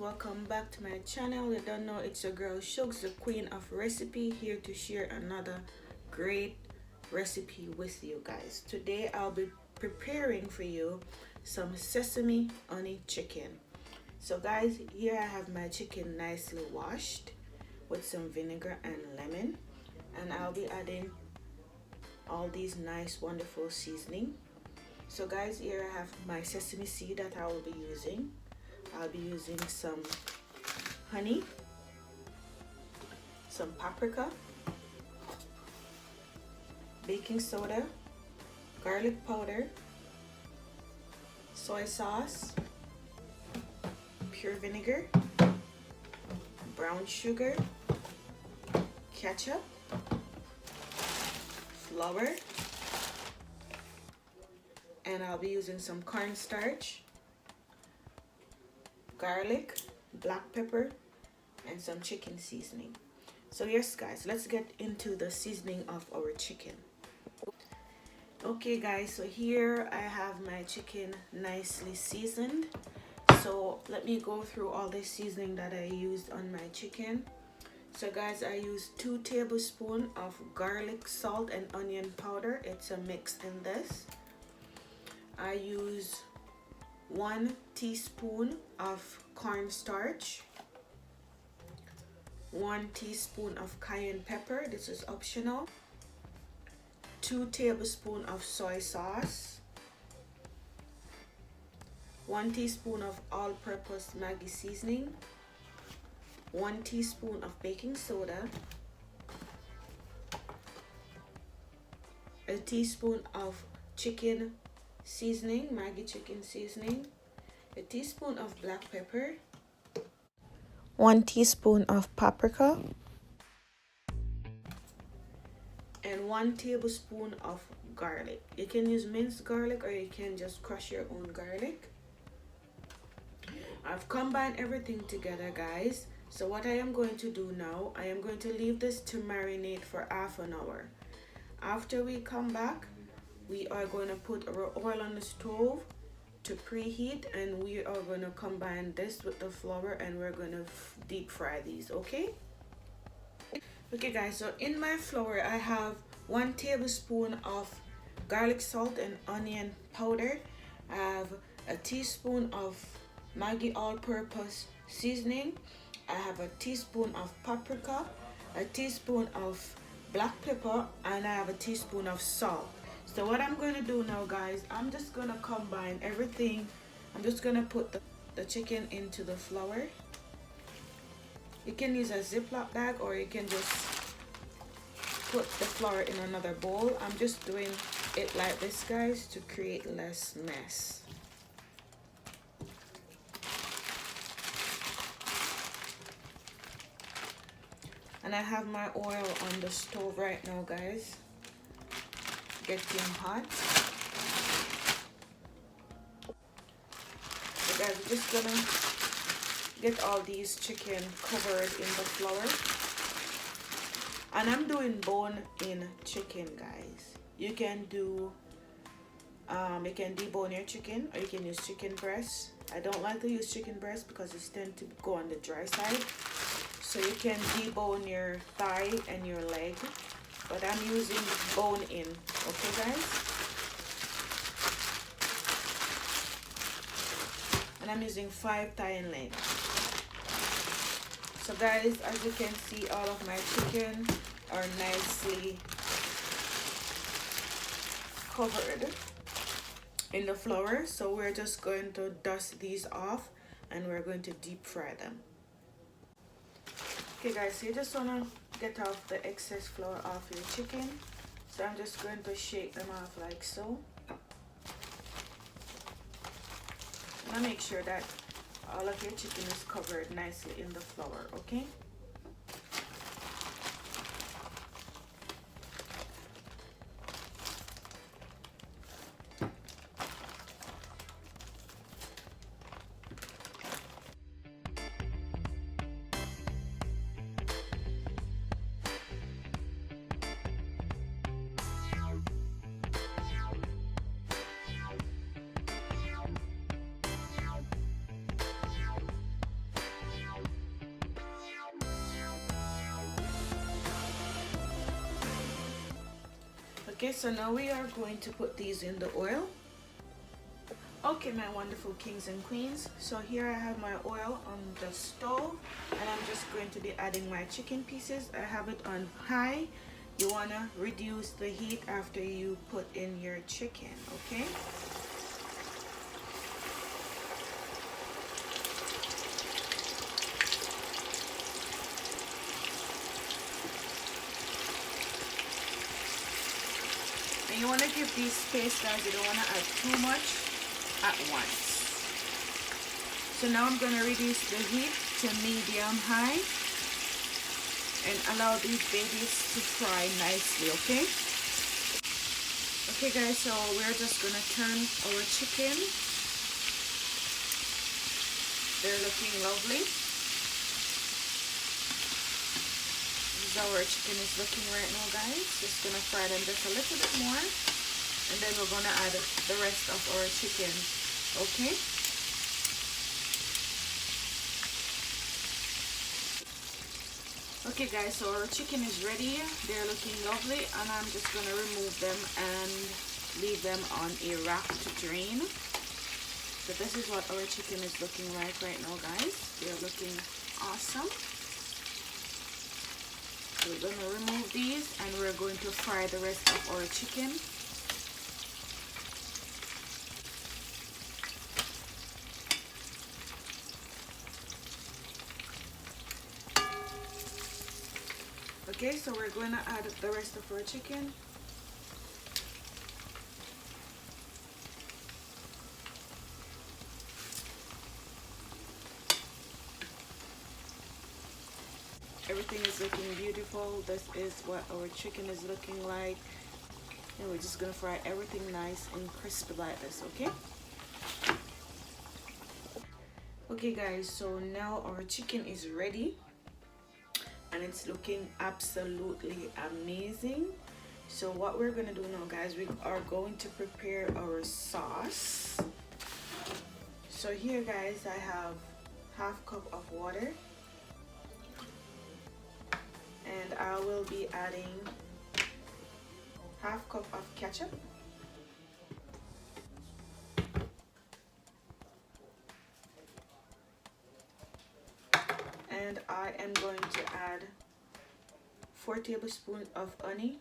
welcome back to my channel. You don't know, it's your girl Shugs, the queen of recipe, here to share another great recipe with you guys. Today I'll be preparing for you some sesame honey chicken. So guys, here I have my chicken nicely washed with some vinegar and lemon, and I'll be adding all these nice wonderful seasoning. So guys, here I have my sesame seed that I will be using. I'll be using some honey, some paprika, baking soda, garlic powder, soy sauce, pure vinegar, brown sugar, ketchup, flour, and I'll be using some cornstarch, garlic, black pepper, and some chicken seasoning. So yes guys, let's get into the seasoning of our chicken. Okay guys, so here I have my chicken nicely seasoned. So let me go through all the seasoning that I used on my chicken. So guys, I used 2 tablespoons of garlic, salt, and onion powder. It's a mix in this. I use 1 teaspoon of cornstarch, 1 teaspoon of cayenne pepper, this is optional, 2 tablespoons of soy sauce, 1 teaspoon of all-purpose Maggi seasoning, 1 teaspoon of baking soda, a teaspoon of chicken seasoning, Maggi chicken seasoning, a teaspoon of black pepper, 1 teaspoon of paprika, and 1 tablespoon of garlic. You can use minced garlic or you can just crush your own garlic. I've combined everything together guys. So what I am going to do now, I am going to leave this to marinate for half an hour. After we come back, we are going to put our oil on the stove to preheat, and we are going to combine this with the flour, and we're going to deep fry these. Okay guys, so in my flour I have 1 tablespoon of garlic, salt, and onion powder. I have a teaspoon of Maggi all-purpose seasoning. I have a teaspoon of paprika, a teaspoon of black pepper, and I have a teaspoon of salt. So what I'm going to do now guys, I'm just going to combine everything. I'm just going to put the chicken into the flour. You can use a Ziploc bag or you can just put the flour in another bowl. I'm just doing it like this guys to create less mess. And I have my oil on the stove right now guys, getting hot. So guys, we're just gonna get all these chicken covered in the flour, and I'm doing bone-in chicken guys. You can do you can debone your chicken, or you can use chicken breast. I don't like to use chicken breast because it tends to go on the dry side. So you can debone your thigh and your leg, but I'm using bone-in. Okay guys, and I'm using 5 thigh and leg. So guys, as you can see, all of my chicken are nicely covered in the flour. So we're just going to dust these off and we're going to deep fry them. Okay guys, so you just want to get off the excess flour off your chicken. So I'm just going to shake them off like so. Now make sure that all of your chicken is covered nicely in the flour, okay? Okay, so now we are going to put these in the oil. Okay, my wonderful kings and queens, so here I have my oil on the stove, and I'm just going to be adding my chicken pieces. I have it on high. You want to reduce the heat after you put in your chicken, okay? And you want to give these space, guys. You don't want to add too much at once. So now I'm going to reduce the heat to medium high and allow these babies to fry nicely, okay? Okay guys, so we're just going to turn our chicken. They're looking lovely. This is how our chicken is looking right now, guys. Just going to fry them just a little bit more. And then we're going to add the rest of our chicken, okay? Okay guys, so our chicken is ready. They're looking lovely, and I'm just going to remove them and leave them on a rack to drain. So this is what our chicken is looking like right now, guys. They're looking awesome. So we're going to remove these and we're going to fry the rest of our chicken. Okay, so we're going to add the rest of our chicken. Everything is looking beautiful. This is what our chicken is looking like. And we're just going to fry everything nice and crispy like this, okay? Okay guys, so now our chicken is ready. And it's looking absolutely amazing. So what we're gonna do now, guys, we are going to prepare our sauce. So here, guys, I have half cup of water, and I will be adding half cup of ketchup, and I am going to add 4 tablespoons of honey,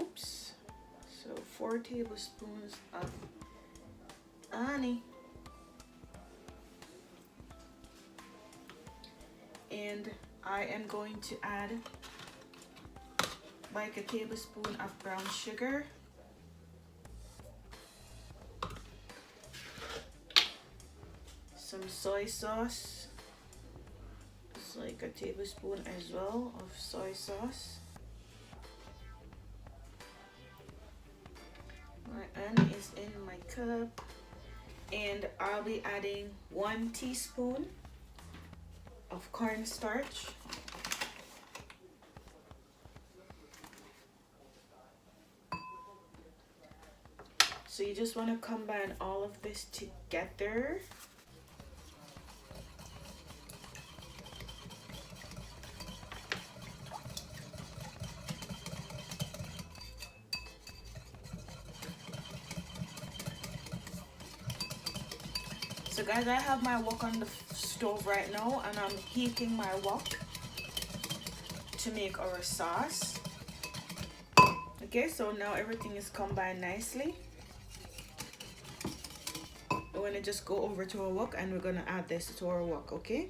oops, so 4 tablespoons of honey, and I am going to add like a tablespoon of brown sugar, some soy sauce, it's like a tablespoon as well of soy sauce. My onion is in my cup, and I'll be adding 1 teaspoon of cornstarch. So you just want to combine all of this together. So guys, I have my wok on the stove right now, and I'm heating my wok to make our sauce. Okay, so now everything is combined nicely. We're gonna just go over to our wok and we're gonna add this to our wok, okay?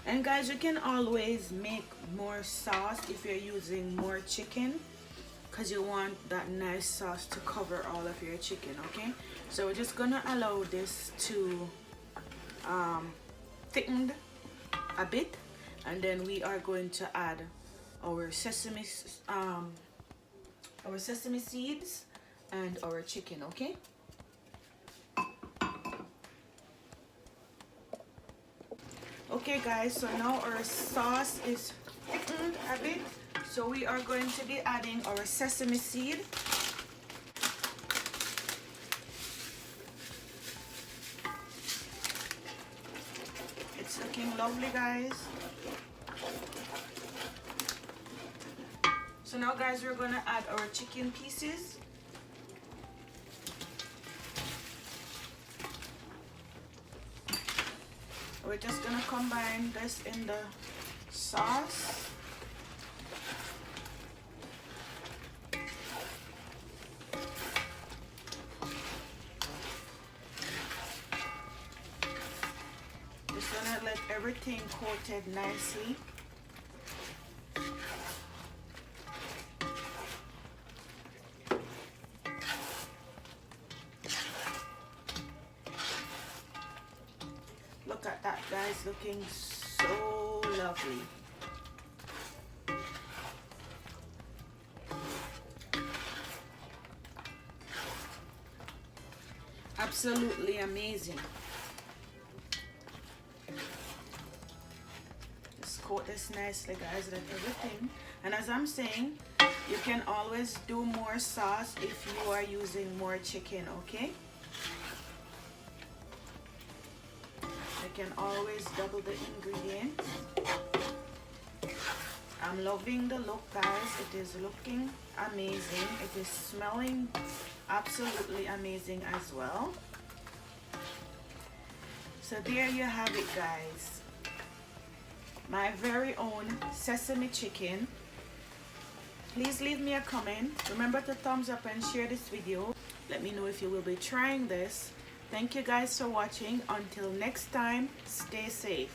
And guys, you can always make more sauce if you're using more chicken, because you want that nice sauce to cover all of your chicken, okay? So we're just gonna allow this to thicken a bit, and then we are going to add our sesame seeds and our chicken, okay? Okay guys, so now our sauce is thickened a bit. So we are going to be adding our sesame seed. It's looking lovely, guys. So now guys, we're gonna add our chicken pieces. We're just gonna combine this in the sauce. Just gonna let everything coated nicely. Look at that, guys, looking so lovely. Absolutely amazing. Just coat this nicely, guys, with everything. And as I'm saying, you can always do more sauce if you are using more chicken, okay? You can always double the ingredients. I'm loving the look, guys. It is looking amazing. It is smelling absolutely amazing as well. So there you have it, guys. My very own sesame chicken. Please leave me a comment. Remember to thumbs up and share this video. Let me know if you will be trying this. Thank you guys for watching. Until next time, stay safe.